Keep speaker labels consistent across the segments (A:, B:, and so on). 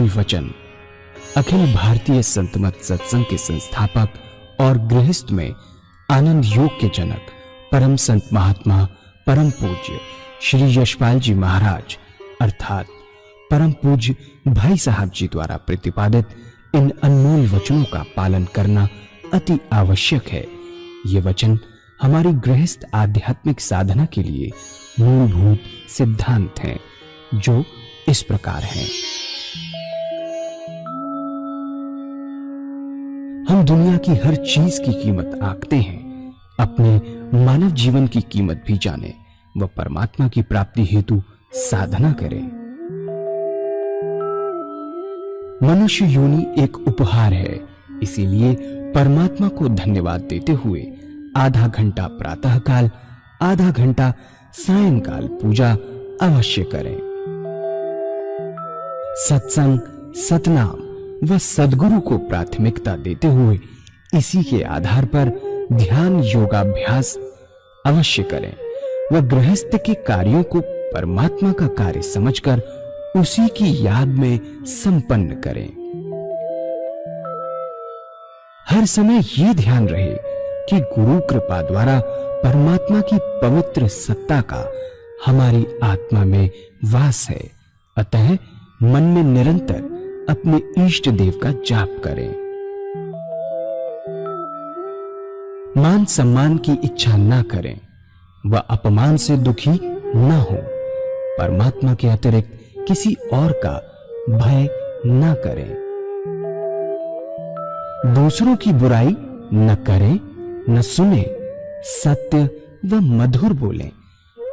A: अनमोल वचन अखिल भारतीय संत मत सत्संग के संस्थापक और गृहस्थ में आनंद योग के जनक परम संत महात्मा परम पूज्य श्री यशपाल जी महाराज अर्थात परम पूज्य भाई साहब जी द्वारा प्रतिपादित इन अनमोल वचनों का पालन करना अति आवश्यक है। ये वचन हमारी गृहस्थ आध्यात्मिक साधना के लिए मूलभूत सिद्धांत हैं, जो इस प्रकार हैं। हम दुनिया की हर चीज की कीमत आंकते हैं, अपने मानव जीवन की कीमत भी जाने व परमात्मा की प्राप्ति हेतु साधना करें। मनुष्य योनि एक उपहार है, इसीलिए परमात्मा को धन्यवाद देते हुए आधा घंटा प्रातःकाल, आधा घंटा सायंकाल पूजा अवश्य करें। सत्संग, सतनाम व सद्गुरु को प्राथमिकता देते हुए इसी के आधार पर ध्यान योगाभ्यास अवश्य करें व गृहस्थ के कार्यों को परमात्मा का कार्य समझकर उसी की याद में संपन्न करें। हर समय ये ध्यान रहे कि गुरु कृपा द्वारा परमात्मा की पवित्र सत्ता का हमारी आत्मा में वास है, अतः मन में निरंतर अपने इष्ट देव का जाप करें। मान सम्मान की इच्छा न करें व अपमान से दुखी न हो। परमात्मा के अतिरिक्त किसी और का भय न करें। दूसरों की बुराई न करें, न सुने, सत्य व मधुर बोलें,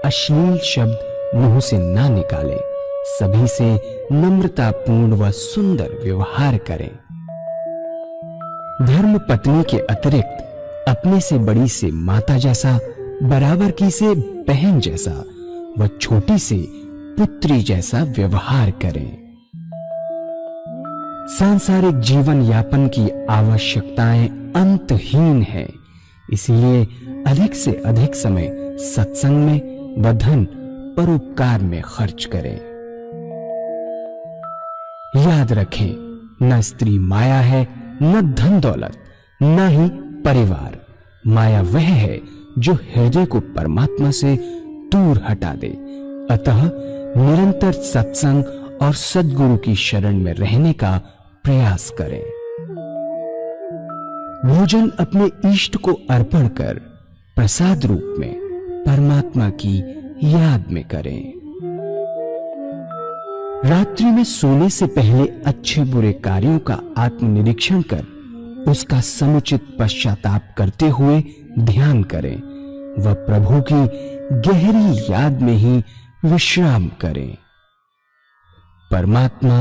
A: अश्लील शब्द मुंह से ना निकालें, सभी से नम्रतापूर्ण व सुंदर व्यवहार करें। धर्म पत्नी के अतिरिक्त अपने से बड़ी से माता जैसा, बराबर की से बहन जैसा व छोटी से पुत्री जैसा व्यवहार करें। सांसारिक जीवन यापन की आवश्यकताएं अंतहीन है, इसलिए अधिक से अधिक समय सत्संग में व धन परोपकार में खर्च करें। याद रखें, न स्त्री माया है, न धन दौलत, न ही परिवार। माया वह है जो हृदय को परमात्मा से दूर हटा दे। अतः निरंतर सत्संग और सद्गुरु की शरण में रहने का प्रयास करें। भोजन अपने इष्ट को अर्पण कर प्रसाद रूप में परमात्मा की याद में करें। रात्रि में सोने से पहले अच्छे बुरे कार्यों का आत्मनिरीक्षण कर उसका समुचित पश्चाताप करते हुए ध्यान करें व प्रभु की गहरी याद में ही विश्राम करें। परमात्मा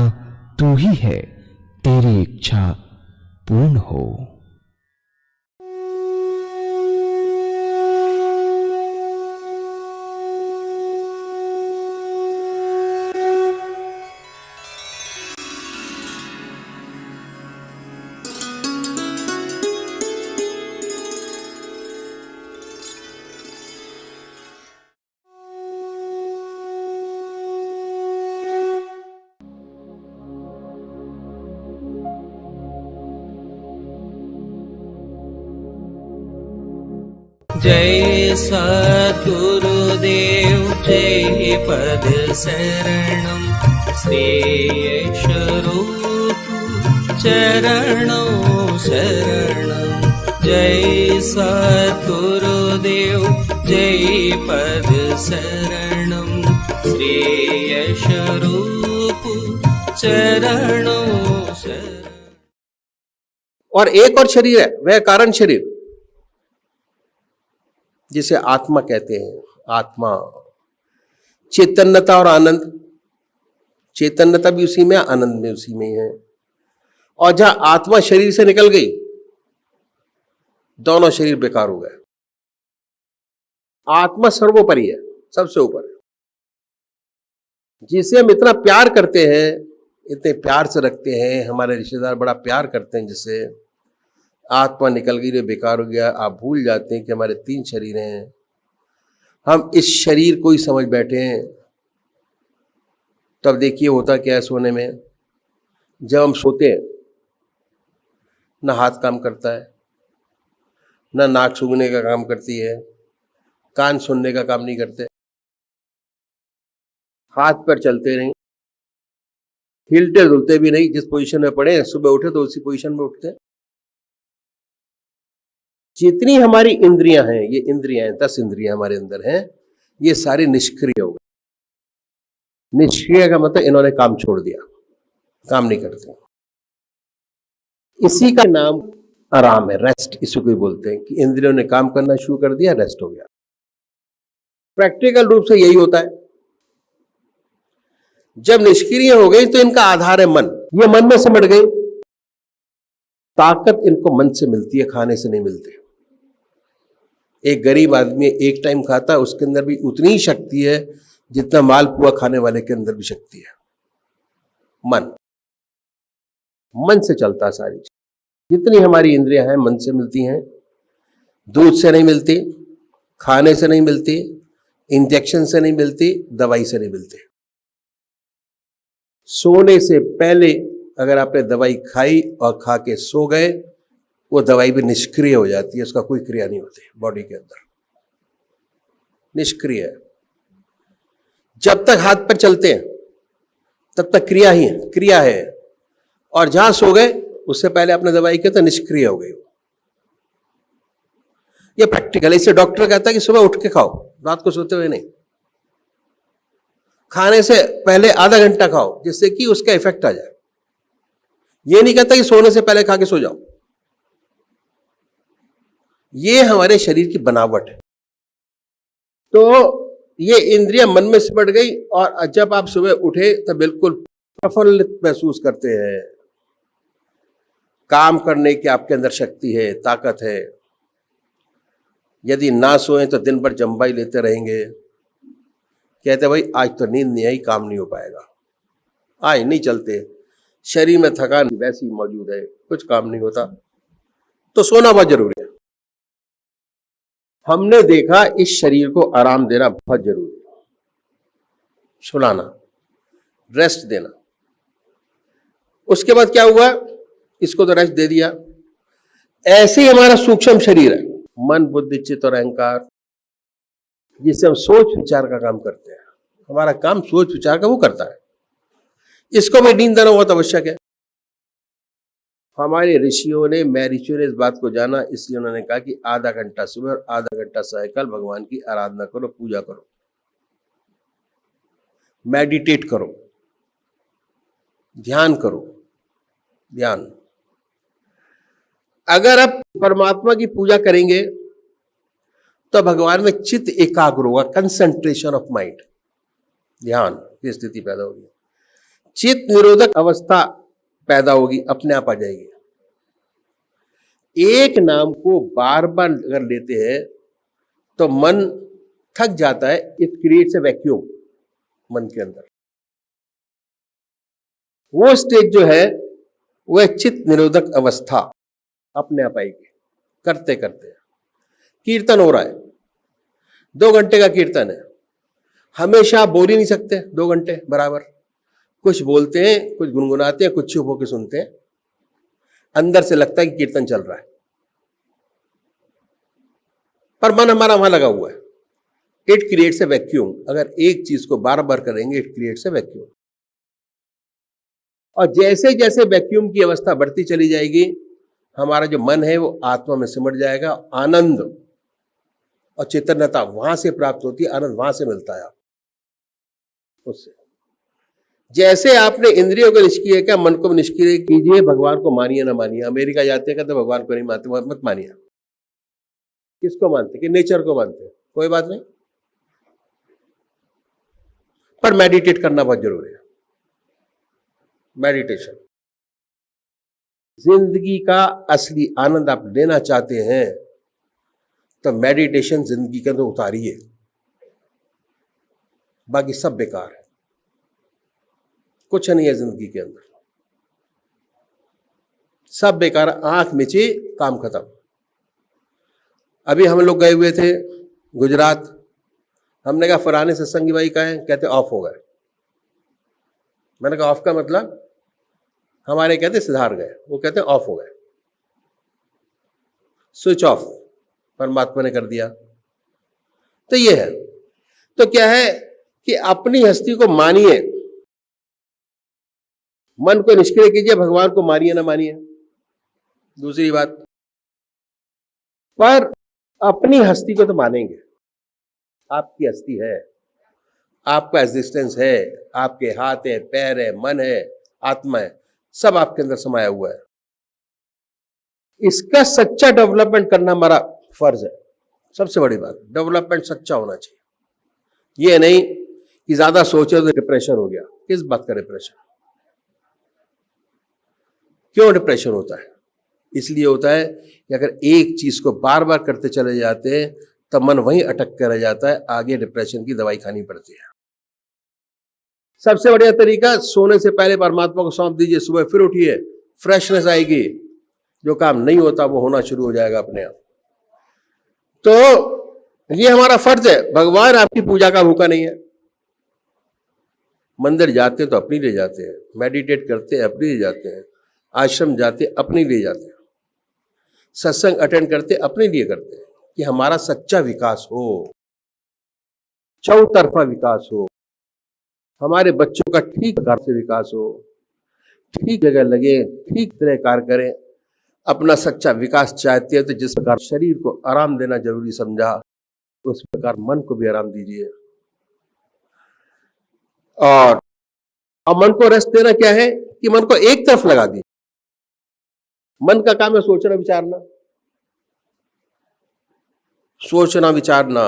A: तू ही है, तेरी इच्छा पूर्ण हो।
B: जय सद्गुरुदेव जय पद शरणम श्रेयस रूप चरणों शरणम। जय सद्गुरुदेव जय पद शरणम श्रेयस रूप चरणों शरणम।
C: और एक और शरीर है, वह कारण शरीर जिसे आत्मा कहते हैं। आत्मा चैतन्यता और आनंद, चैतन्यता भी उसी में, आनंद भी उसी में है। और जहां आत्मा शरीर से निकल गई, दोनों शरीर बेकार हो गए। आत्मा सर्वोपरि है, सबसे ऊपर है, जिसे हम इतना प्यार करते हैं, इतने प्यार से रखते हैं। हमारे रिश्तेदार बड़ा प्यार करते हैं, जिससे आत्मा निकल गई, जो बेकार हो गया। आप भूल जाते हैं कि हमारे 3 शरीर हैं। हम इस शरीर को ही समझ बैठे हैं। तब देखिए होता क्या है सोने में, जब हम सोते हैं ना हाथ काम करता है, ना नाक सूंघने का काम करती है, कान सुनने का काम नहीं करते, हाथ पैर चलते नहीं, हिलते डुलते भी नहीं। जिस पोजीशन में पड़े सुबह उठे तो उसी पोजीशन में उठते हैं। जितनी हमारी इंद्रियां हैं, ये इंद्रियां हैं, 10 इंद्रियां हमारे अंदर हैं, ये सारी निष्क्रिय हो गई। निष्क्रिय का मतलब इन्होंने काम छोड़ दिया, काम नहीं करते। इसी का नाम आराम है, रेस्ट इसी को बोलते हैं कि इंद्रियों ने काम करना शुरू कर दिया, रेस्ट हो गया। प्रैक्टिकल रूप से यही होता है। जब निष्क्रिय हो गई तो इनका आधार है मन, ये मन में सिमट गई। ताकत इनको मन से मिलती है, खाने से नहीं मिलती। एक गरीब आदमी एक टाइम खाता है, उसके अंदर भी उतनी ही शक्ति है जितना मालपुआ खाने वाले के अंदर भी शक्ति है। मन से चलता है सारी चीज। जितनी हमारी इंद्रियां हैं मन से मिलती हैं, दूध से नहीं मिलती, खाने से नहीं मिलती, इंजेक्शन से नहीं मिलती, दवाई से नहीं मिलती। सोने से पहले अगर आपने दवाई खाई और खा के सो गए, वो दवाई भी निष्क्रिय हो जाती है, उसका कोई क्रिया नहीं होती बॉडी के अंदर, निष्क्रिय है। जब तक हाथ पर चलते हैं तब तक क्रिया ही है, क्रिया है। और जहां सो गए उससे पहले आपने दवाई की तो निष्क्रिय हो गई। ये प्रैक्टिकल। इसे डॉक्टर कहता है कि सुबह उठ के खाओ, रात को सोते हुए नहीं। खाने से पहले आधा घंटा खाओ जिससे कि उसका इफेक्ट आ जाए। ये नहीं कहता कि सोने से पहले खा के सो जाओ। ये हमारे शरीर की बनावट है। तो ये इंद्रियां मन में सिमट गई और जब आप सुबह उठे तो बिल्कुल प्रफुल्लित महसूस करते हैं। काम करने की आपके अंदर शक्ति है, ताकत है। यदि ना सोए तो दिन भर जम्बाई लेते रहेंगे। कहते भाई आज तो नींद नहीं आई, काम नहीं हो पाएगा, आज नहीं चलते, शरीर में थकान वैसी ही मौजूद है, कुछ काम नहीं होता। तो सोना बहुत जरूरी है। हमने देखा इस शरीर को आराम देना बहुत जरूरी है, सुलाना, रेस्ट देना। उसके बाद क्या हुआ, इसको तो रेस्ट दे दिया। ऐसे ही हमारा सूक्ष्म शरीर है, मन बुद्धि चित्त और अहंकार, जिससे हम सोच विचार का काम करते हैं। हमारा काम सोच विचार का वो करता है। इसको भी नींद देना बहुत आवश्यक है। हमारे ऋषियों ने, मैं ऋषियों ने इस बात को जाना, इसलिए उन्होंने कहा कि आधा घंटा सुबह और आधा घंटा सायंकाल भगवान की आराधना करो, पूजा करो, मेडिटेट करो, ध्यान करो। ध्यान, अगर आप परमात्मा की पूजा करेंगे तो भगवान में चित्त एकाग्र होगा, कंसंट्रेशन ऑफ माइंड, ध्यान की स्थिति पैदा होगी। चित्त निरोधक अवस्था पैदा होगी, अपने आप आ जाएगी। एक नाम को बार बार अगर लेते हैं तो मन थक जाता है। इट क्रिएट्स ए वैक्यूम मन के अंदर। वो स्टेज जो है वह चित्त निरोधक अवस्था अपने आप आएगी। करते करते कीर्तन हो रहा है, 2 घंटे का कीर्तन है, हमेशा आप बोल ही नहीं सकते 2 घंटे बराबर। कुछ बोलते हैं, कुछ गुनगुनाते हैं, कुछ चुप होकर सुनते हैं। अंदर से लगता है कि कीर्तन चल रहा है, पर मन हमारा वहां लगा हुआ है। It creates a vacuum. अगर एक चीज को बार बार करेंगे, इट क्रिएट्स ए वैक्यूम। और जैसे जैसे वैक्यूम की अवस्था बढ़ती चली जाएगी, हमारा जो मन है वो आत्मा में सिमट जाएगा। आनंद और चैतन्यता वहां से प्राप्त होती है, आनंद वहां से मिलता है आपको उससे। जैसे आपने इंद्रियों को निष्क्रिय किया, मन को निष्क्रिय कीजिए। भगवान को मानिए ना मानिए, अमेरिका जाते कहते भगवान को नहीं मानते, मत मानिए। किसको मानते? कि नेचर को मानते, कोई बात नहीं, पर मेडिटेट करना बहुत जरूरी है। मेडिटेशन, जिंदगी का असली आनंद आप लेना चाहते हैं तो मेडिटेशन जिंदगी के अंदर उतारिए, बाकी सब बेकार है, कुछ नहीं है जिंदगी के अंदर, सब बेकार। आंख मिची, काम खत्म। अभी हम लोग गए हुए थे गुजरात, हमने कहा फलाने सत्संगी भाई कहाँ हैं? कहते ऑफ हो गए। मैंने कहा ऑफ का मतलब? हमारे कहते हैं सुधार गए, वो कहते हैं ऑफ हो गए, स्विच ऑफ परमात्मा ने कर दिया। तो ये है, तो क्या है कि अपनी हस्ती को मानिए, मन को निष्क्रिय कीजिए, भगवान को मानिए ना मानिए दूसरी बात, पर अपनी हस्ती को तो मानेंगे। आपकी हस्ती है, आपका एग्जिस्टेंस है, आपके हाथ है, पैर है, मन है, आत्मा है, सब आपके अंदर समाया हुआ है। इसका सच्चा डेवलपमेंट करना हमारा फर्ज है। सबसे बड़ी बात, डेवलपमेंट सच्चा होना चाहिए। ये नहीं कि ज्यादा सोचे तो डिप्रेशन हो गया। किस बात का डिप्रेशन? क्यों डिप्रेशन होता है? इसलिए होता है कि अगर एक चीज को बार बार करते चले जाते हैं तब मन वहीं अटक कर रह जाता है, आगे डिप्रेशन की दवाई खानी पड़ती है। सबसे बढ़िया तरीका, सोने से पहले परमात्मा को सौंप दीजिए, सुबह फिर उठिए, फ्रेशनेस आएगी, जो काम नहीं होता वो होना शुरू हो जाएगा अपने आप। तो ये हमारा फर्ज है। भगवान आपकी पूजा का भूखा नहीं है। मंदिर जाते तो अपनी ले जाते हैं, मेडिटेट करते हैं अपनी ले जाते हैं, आश्रम जाते अपने लिए जाते हैं, सत्संग अटेंड करते अपने लिए करते हैं, कि हमारा सच्चा विकास हो, चौतरफा विकास हो, हमारे बच्चों का ठीक प्रकार से विकास हो, ठीक जगह लगे, ठीक तरह कार्य करें। अपना सच्चा विकास चाहते हैं तो जिस प्रकार शरीर को आराम देना जरूरी समझा, उस प्रकार मन को भी आराम दीजिए। और मन को रेस्ट देना क्या है कि मन को एक तरफ लगा दीजिए। मन का काम है सोचना विचारना, सोचना विचारना,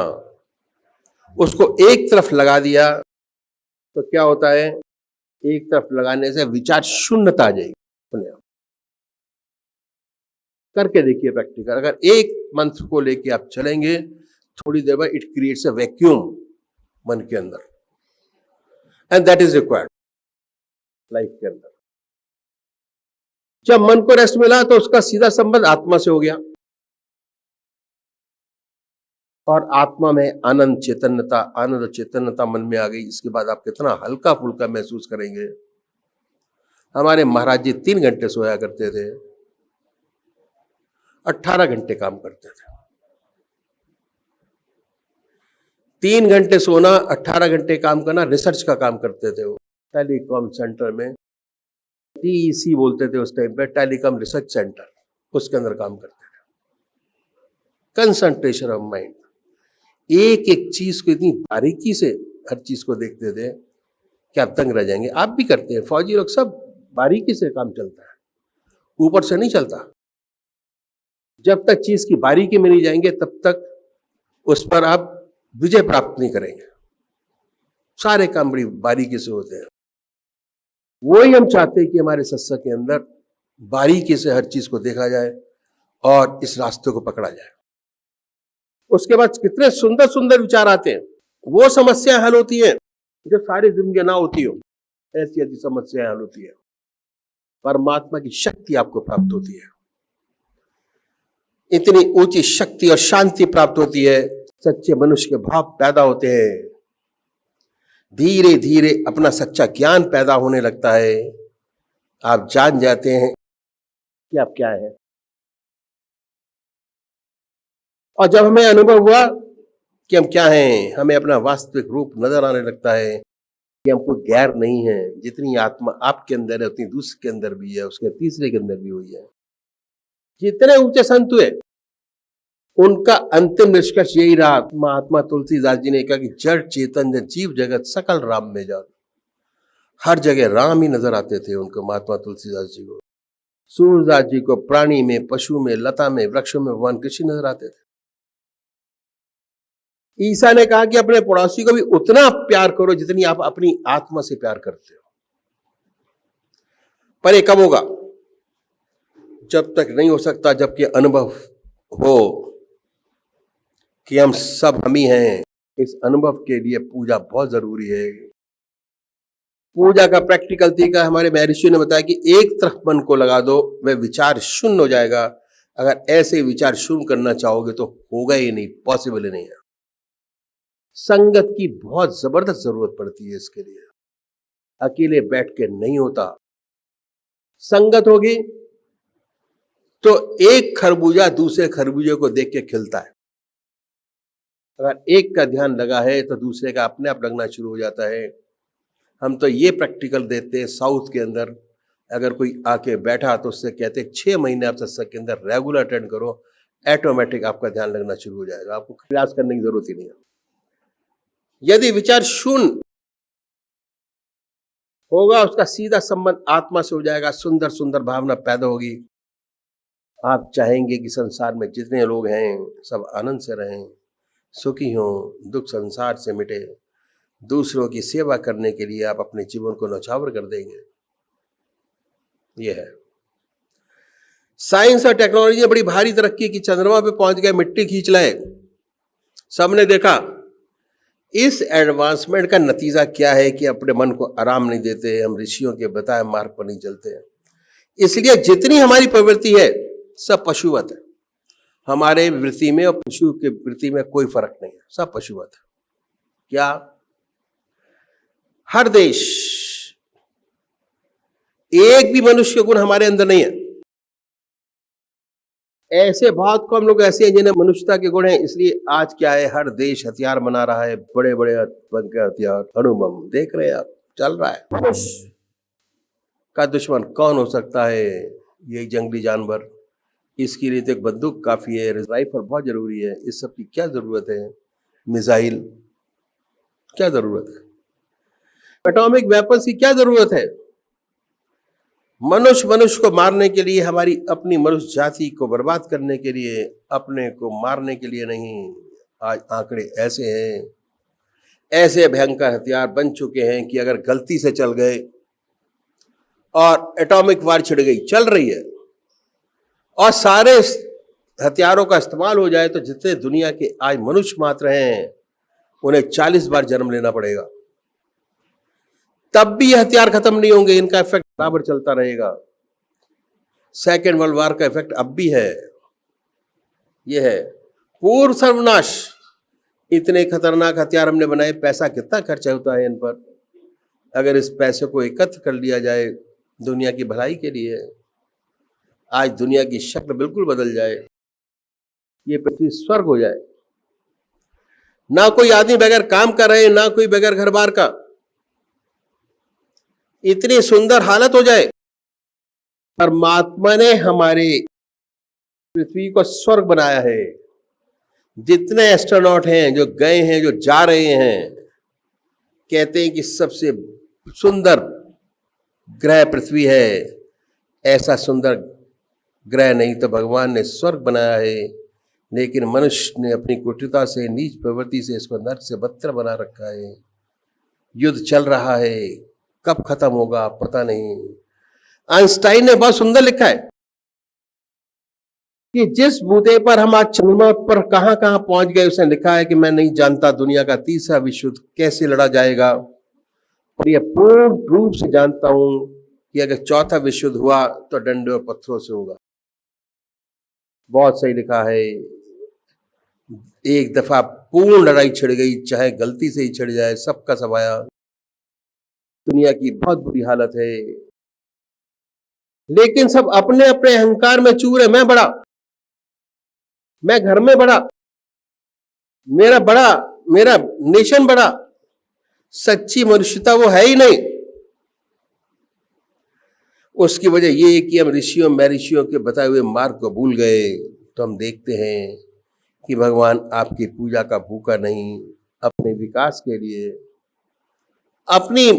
C: उसको एक तरफ लगा दिया तो क्या होता है, एक तरफ लगाने से विचार शून्यता आ जाएगी अपने आप। करके देखिए प्रैक्टिकल। अगर एक मंत्र को लेके आप चलेंगे, थोड़ी देर बाद इट क्रिएट्स अ वैक्यूम मन के अंदर, and that is required life के अंदर। जब मन को रेस्ट मिला तो उसका सीधा संबंध आत्मा से हो गया, और आत्मा में आनंद चैतन्यता, आनंद चैतन्यता मन में आ गई। इसके बाद आप कितना हल्का फुल्का महसूस करेंगे। हमारे महाराज जी 3 घंटे सोया करते थे, 18 घंटे काम करते थे। 3 घंटे सोना, 18 घंटे काम करना, रिसर्च का काम करते थे वो। टेलीकॉम सेंटर में, टीईसी बोलते थे उस टाइम पे, टेलीकॉम रिसर्च सेंटर, उसके अंदर काम करते थे। कंसंट्रेशन ऑफ माइंड, एक एक चीज को इतनी बारीकी से हर चीज को देखते थे कि आप दंग रह जाएंगे। आप भी करते हैं, फौजी लोग सब बारीकी से काम चलता है, ऊपर से नहीं चलता। जब तक चीज की बारीकी में नहीं जाएंगे तब तक उस पर आप विजय प्राप्त नहीं करेंगे। सारे काम बड़ी बारीकी से होते हैं। वही हम चाहते हैं कि हमारे सत्संग के अंदर बारीकी से हर चीज को देखा जाए और इस रास्ते को पकड़ा जाए। उसके बाद कितने सुंदर सुंदर विचार आते हैं, वो समस्याएं हल होती हैं जो सारी जिंदगी ना होती हो, ऐसी ऐसी समस्याएं हल होती है। परमात्मा की शक्ति आपको प्राप्त होती है, इतनी ऊंची शक्ति और शांति प्राप्त होती है, सच्चे मनुष्य के भाव पैदा होते हैं, धीरे धीरे अपना सच्चा ज्ञान पैदा होने लगता है। आप जान जाते हैं कि आप क्या है। और जब हमें अनुभव हुआ कि हम क्या हैं, हमें अपना वास्तविक रूप नजर आने लगता है कि हम कोई गैर नहीं है। जितनी आत्मा आपके अंदर है उतनी दूसरे के अंदर भी है, उसके तीसरे के अंदर भी हुई है। जितने ऊंचे संत हुए उनका अंतिम निष्कर्ष यही रहा। महात्मा तुलसीदास जी ने कहा कि जड़ चेतन जीव जगत सकल राम में जान। हर जगह राम ही नजर आते थे उनको, महात्मा तुलसीदास जी को, सूरदास जी को, प्राणी में, पशु में, लता में, वृक्षों में भगवान कृष्ण नजर आते थे। ईसा ने कहा कि अपने पड़ोसी को भी उतना प्यार करो जितनी आप अपनी आत्मा से प्यार करते हो। पर ये कब होगा? जब तक नहीं हो सकता जबकि अनुभव हो कि हम सब हम ही हैं। इस अनुभव के लिए पूजा बहुत जरूरी है। पूजा का प्रैक्टिकल तरीका हमारे महर्षि ने बताया कि एक तरफ मन को लगा दो, वह विचार शून्य हो जाएगा। अगर ऐसे विचार शून्य करना चाहोगे तो होगा ही नहीं, पॉसिबल ही नहीं है। संगत की बहुत जबरदस्त जरूरत पड़ती है इसके लिए, अकेले बैठ के नहीं होता। संगत होगी तो एक खरबूजा दूसरे खरबूजे को देख के खिलता है। अगर एक का ध्यान लगा है तो दूसरे का अपने आप लगना शुरू हो जाता है। हम तो ये प्रैक्टिकल देते हैं साउथ के अंदर, अगर कोई आके बैठा तो उससे कहते 6 महीने आप सत्संग के अंदर रेगुलर अटेंड करो, ऑटोमेटिक आपका ध्यान लगना शुरू हो जाएगा, आपको प्रयास करने की जरूरत ही नहीं है। यदि विचार शून्य होगा, उसका सीधा संबंध आत्मा से हो जाएगा, सुंदर सुंदर भावना पैदा होगी। आप चाहेंगे कि संसार में जितने लोग हैं सब आनंद से रहें, सुखी हों, दुख संसार से मिटे। दूसरों की सेवा करने के लिए आप अपने जीवन को न्यौछावर कर देंगे। यह है साइंस और टेक्नोलॉजी ने बड़ी भारी तरक्की की, चंद्रमा पे पहुंच गए, मिट्टी खींच लाए, सबने देखा। इस एडवांसमेंट का नतीजा क्या है कि अपने मन को आराम नहीं देते, हम ऋषियों के बताए मार्ग पर नहीं चलते। इसलिए जितनी हमारी प्रवृत्ति है सब पशुवत है। हमारे वृत्ति में और पशु के वृत्ति में कोई फर्क नहीं है, सब पशुवत है। क्या? हर देश, एक भी मनुष्य के गुण हमारे अंदर नहीं है। ऐसे बहुत कम लोग ऐसे हैं जिन्हें मनुष्यता के गुण हैं। इसलिए आज क्या है, हर देश हथियार बना रहा है, बड़े बड़े हथियार, अणुबम देख रहे हैं आप, चल रहा है। मनुष्य का दुश्मन कौन हो सकता है? ये जंगली जानवर। इसके लिए तो एक बंदूक काफी है, राइफल बहुत जरूरी है। इस सब की क्या जरूरत है? मिसाइल क्या जरूरत है? एटॉमिक वेपन्स की क्या जरूरत है? मनुष्य को मारने के लिए, हमारी अपनी मनुष्य जाति को बर्बाद करने के लिए, अपने को मारने के लिए नहीं। आज आंकड़े ऐसे हैं, ऐसे भयंकर हथियार बन चुके हैं कि अगर गलती से चल गए और एटॉमिक वार छिड़ गई, चल रही है, और सारे हथियारों का इस्तेमाल हो जाए तो जितने दुनिया के आज मनुष्य मात्र हैं उन्हें 40 बार जन्म लेना पड़ेगा, तब भी ये हथियार खत्म नहीं होंगे। इनका इफेक्ट बराबर चलता रहेगा। सेकेंड वर्ल्ड वॉर का इफेक्ट अब भी है। ये है पूर्ण सर्वनाश। इतने खतरनाक हथियार हमने बनाए, पैसा कितना खर्चा होता है इन पर। अगर इस पैसे को एकत्र कर लिया जाए दुनिया की भलाई के लिए, आज दुनिया की शक्ल बिल्कुल बदल जाए, ये पृथ्वी स्वर्ग हो जाए। ना कोई आदमी बगैर काम कर रहे, ना कोई बगैर घर बार का, इतनी सुंदर हालत हो जाए। परमात्मा ने हमारे पृथ्वी को स्वर्ग बनाया है। जितने एस्ट्रोनॉट हैं जो गए हैं, जो जा रहे हैं, कहते हैं कि सबसे सुंदर ग्रह पृथ्वी है। ऐसा सुंदर ग्रह नहीं तो भगवान ने स्वर्ग बनाया है, लेकिन मनुष्य ने अपनी कुटिलता से, नीच प्रवृत्ति से इसको नर्क से बदतर बना रखा है। युद्ध चल रहा है, कब खत्म होगा पता नहीं। आइंस्टाइन ने बहुत सुंदर लिखा है कि जिस बूते पर हम आज चंद्रमा पर कहां कहां पहुंच गए, उसने लिखा है कि मैं नहीं जानता दुनिया का तीसरा विश्व युद्ध कैसे लड़ा जाएगा, पर यह पूर्ण रूप से जानता हूं कि अगर चौथा विश्व युद्ध हुआ तो डंडे और पत्थरों से होगा। बहुत सही लिखा है। एक दफा पूर्ण लड़ाई छिड़ गई, चाहे गलती से ही छिड़ जाए, सबका सब आया। दुनिया की बहुत बुरी हालत है, लेकिन सब अपने अपने अहंकार में चूर है। मैं बड़ा, मैं घर में बड़ा, मेरा बड़ा, मेरा नेशन बड़ा। सच्ची मनुष्यता वो है ही नहीं। उसकी वजह ये है कि हम ऋषियों महर्षियों के बताए हुए मार्ग को भूल गए। तो हम देखते हैं कि भगवान आपकी पूजा का भूखा नहीं, अपने विकास के लिए, अपनी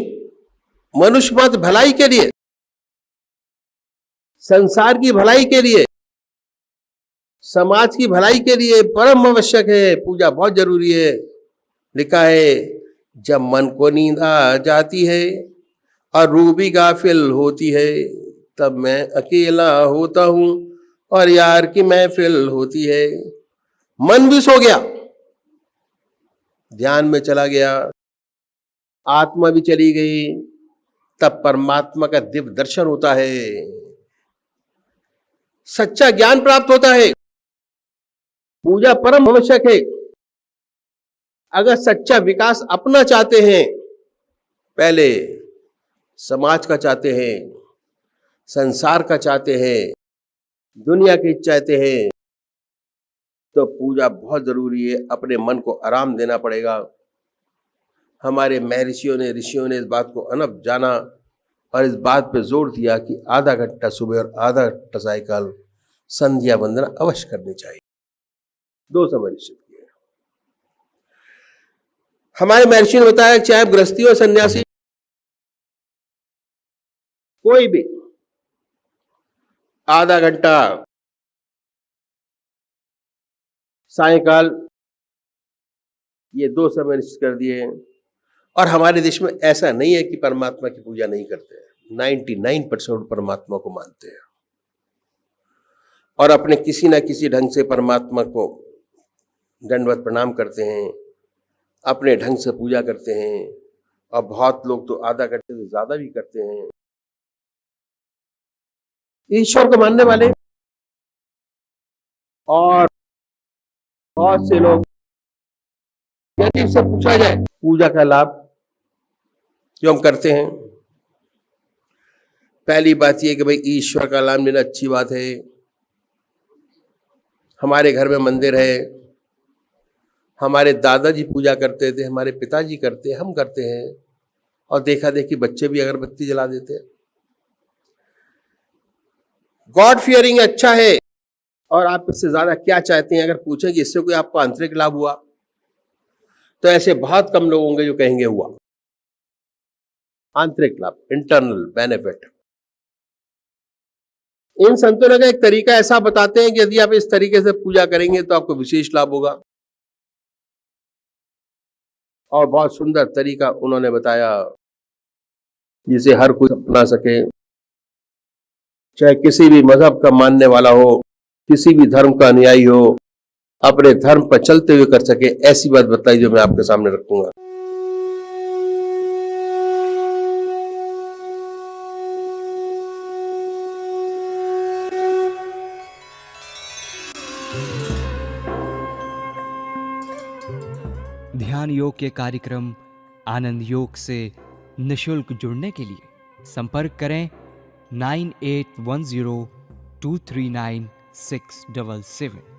C: मनुष्य मात्र भलाई के लिए, संसार की भलाई के लिए, समाज की भलाई के लिए परम आवश्यक है। पूजा बहुत जरूरी है। लिखा है, जब मन को नींद आ जाती है और रूह भी गाफिल होती है, तब मैं अकेला होता हूं और यार की महफिल होती है। मन भी सो गया, ध्यान में चला गया, आत्मा भी चली गई, तब परमात्मा का दिव्य दर्शन होता है, सच्चा ज्ञान प्राप्त होता है। पूजा परम आवश्यक है। अगर सच्चा विकास अपना चाहते हैं, पहले समाज का चाहते हैं, संसार का चाहते हैं, दुनिया की चाहते हैं, तो पूजा बहुत जरूरी है। अपने मन को आराम देना पड़ेगा। हमारे महर्षियों ने, ऋषियों ने इस बात को अनब जाना और इस बात पे जोर दिया कि आधा घंटा सुबह और आधा घंटा सायकाल संध्या वंदना अवश्य करनी चाहिए। 2 समय निश्चित किए। हमारे महर्षि ने बताया चाहे गृहस्थी हो सन्यासी, कोई भी आधा घंटा सायकाल, ये 2 समय निश्चित कर दिए। और हमारे देश में ऐसा नहीं है कि परमात्मा की पूजा नहीं करते हैं। 99% परमात्मा को मानते हैं और अपने किसी ना किसी ढंग से परमात्मा को दंडवत प्रणाम करते हैं, अपने ढंग से पूजा करते हैं। और बहुत लोग तो आधा घंटे से ज्यादा भी करते हैं। ईश्वर को मानने वाले और बहुत से लोग, यदि इससे पूछा जाए पूजा का लाभ जो हम करते हैं, पहली बात यह कि भाई ईश्वर का नाम लेना अच्छी बात है। हमारे घर में मंदिर है, हमारे दादाजी पूजा करते थे, हमारे पिताजी करते हैं, हम करते हैं। और देखा देखी बच्चे भी अगरबत्ती जला देते हैं। गॉड फियरिंग अच्छा है। और आप इससे ज्यादा क्या चाहते हैं? अगर पूछें कि इससे कोई आपको आंतरिक लाभ हुआ, तो ऐसे बहुत कम लोग होंगे जो कहेंगे हुआ। आंतरिक लाभ, इंटरनल बेनिफिट। इन संतों ने का एक तरीका ऐसा बताते हैं कि यदि आप इस तरीके से पूजा करेंगे तो आपको विशेष लाभ होगा। और बहुत सुंदर तरीका उन्होंने बताया जिसे हर कोई अपना सके, चाहे किसी भी मजहब का मानने वाला हो, किसी भी धर्म का अनुयायी हो, अपने धर्म पर चलते हुए कर सके। ऐसी बात बताई जो मैं आपके सामने रखूंगा।
A: ध्यान योग के कार्यक्रम आनंद योग से निशुल्क जुड़ने के लिए संपर्क करें 9810239677।